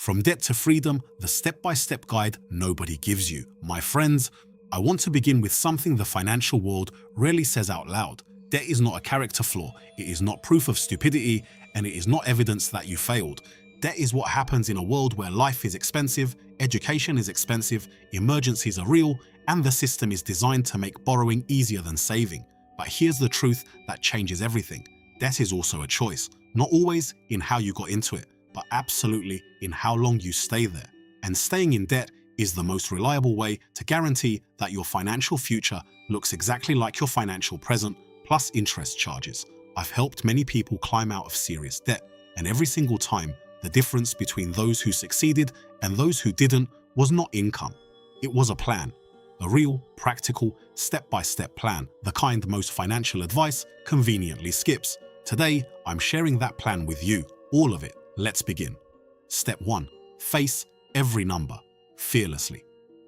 From debt to freedom, the step-by-step guide nobody gives you. My friends, I want to begin with something the financial world rarely says out loud. Debt is not a character flaw, it is not proof of stupidity, and it is not evidence that you failed. Debt is what happens in a world where life is expensive, education is expensive, emergencies are real, and the system is designed to make borrowing easier than saving. But here's the truth that changes everything. Debt is also a choice, not always in how you got into it, but absolutely in how long you stay there. And staying in debt is the most reliable way to guarantee that your financial future looks exactly like your financial present, plus interest charges. I've helped many people climb out of serious debt, and every single time, the difference between those who succeeded and those who didn't was not income. It was a plan. A real, practical, step-by-step plan, the kind most financial advice conveniently skips. Today, I'm sharing that plan with you, all of it. Let's begin. Step 1. Face every number, fearlessly.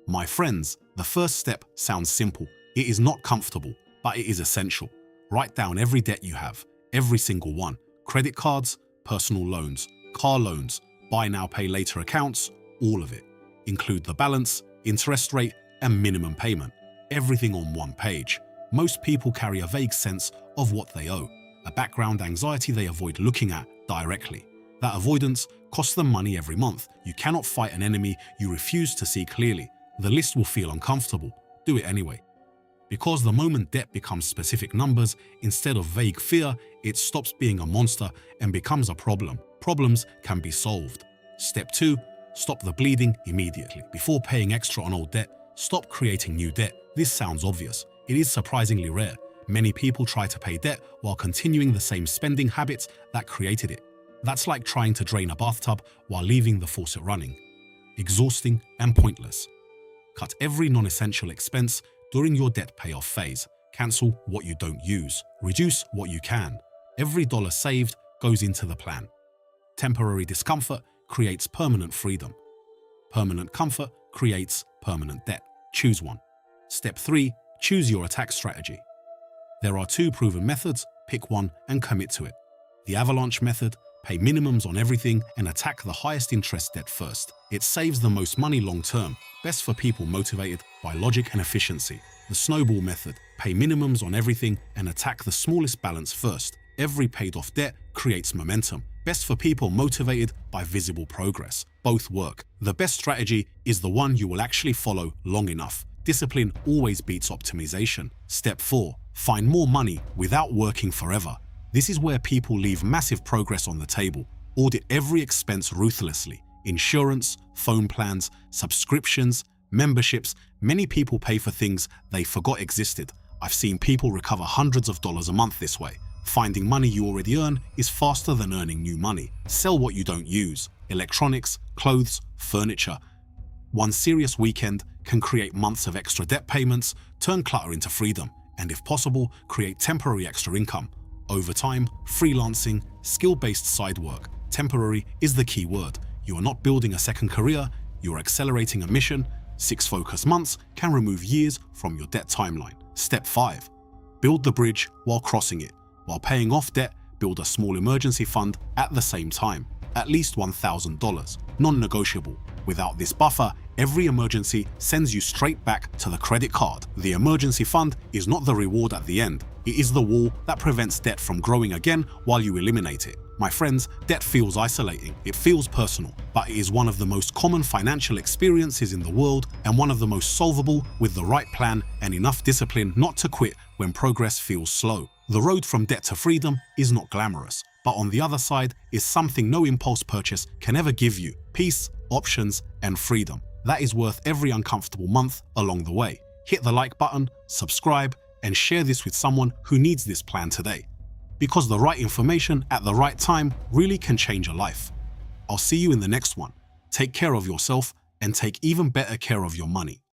My friends, the first step sounds simple. It is not comfortable, but it is essential. Write down every debt you have, every single one. Credit cards, personal loans, car loans, buy now, pay later accounts, all of it. Include the balance, interest rate, and minimum payment. Everything on one page. Most people carry a vague sense of what they owe, a background anxiety they avoid looking at directly. That avoidance costs them money every month. You cannot fight an enemy you refuse to see clearly. The list will feel uncomfortable. Do it anyway. Because the moment debt becomes specific numbers instead of vague fear, it stops being a monster and becomes a problem. Problems can be solved. Step 2. Stop the bleeding immediately. Before paying extra on old debt, stop creating new debt. This sounds obvious. It is surprisingly rare. Many people try to pay debt while continuing the same spending habits that created it. That's like trying to drain a bathtub while leaving the faucet running. Exhausting and pointless. Cut every non-essential expense during your debt payoff phase. Cancel what you don't use. Reduce what you can. Every dollar saved goes into the plan. Temporary discomfort creates permanent freedom. Permanent comfort creates permanent debt. Choose one. Step 3. Choose your attack strategy. There are 2 proven methods. Pick one and commit to it. The Avalanche method. Pay minimums on everything and attack the highest interest debt first. It saves the most money long term, best for people motivated by logic and efficiency. The Snowball method. Pay minimums on everything and attack the smallest balance first. Every paid off debt creates momentum, best for people motivated by visible progress. Both work. The best strategy is the one you will actually follow long enough. Discipline always beats optimization. Step 4. Find more money without working forever. This is where people leave massive progress on the table. Audit every expense ruthlessly. Insurance, phone plans, subscriptions, memberships. Many people pay for things they forgot existed. I've seen people recover hundreds of dollars a month this way. Finding money you already earn is faster than earning new money. Sell what you don't use. Electronics, clothes, furniture. One serious weekend can create months of extra debt payments, turn clutter into freedom, and if possible, create temporary extra income. Overtime, freelancing, skill-based side work. Temporary is the key word. You are not building a second career, you are accelerating a mission. 6 focus months can remove years from your debt timeline. Step 5. Build the bridge while crossing it. While paying off debt, build a small emergency fund at the same time. At least $1,000. Non-negotiable. Without this buffer, every emergency sends you straight back to the credit card. The emergency fund is not the reward at the end. It is the wall that prevents debt from growing again while you eliminate it. My friends, debt feels isolating, it feels personal, but it is one of the most common financial experiences in the world and one of the most solvable with the right plan and enough discipline not to quit when progress feels slow. The road from debt to freedom is not glamorous, but on the other side is something no impulse purchase can ever give you: peace, options, and freedom. That is worth every uncomfortable month along the way. Hit the like button, subscribe, and share this with someone who needs this plan today. Because the right information at the right time really can change a life. I'll see you in the next one. Take care of yourself and take even better care of your money.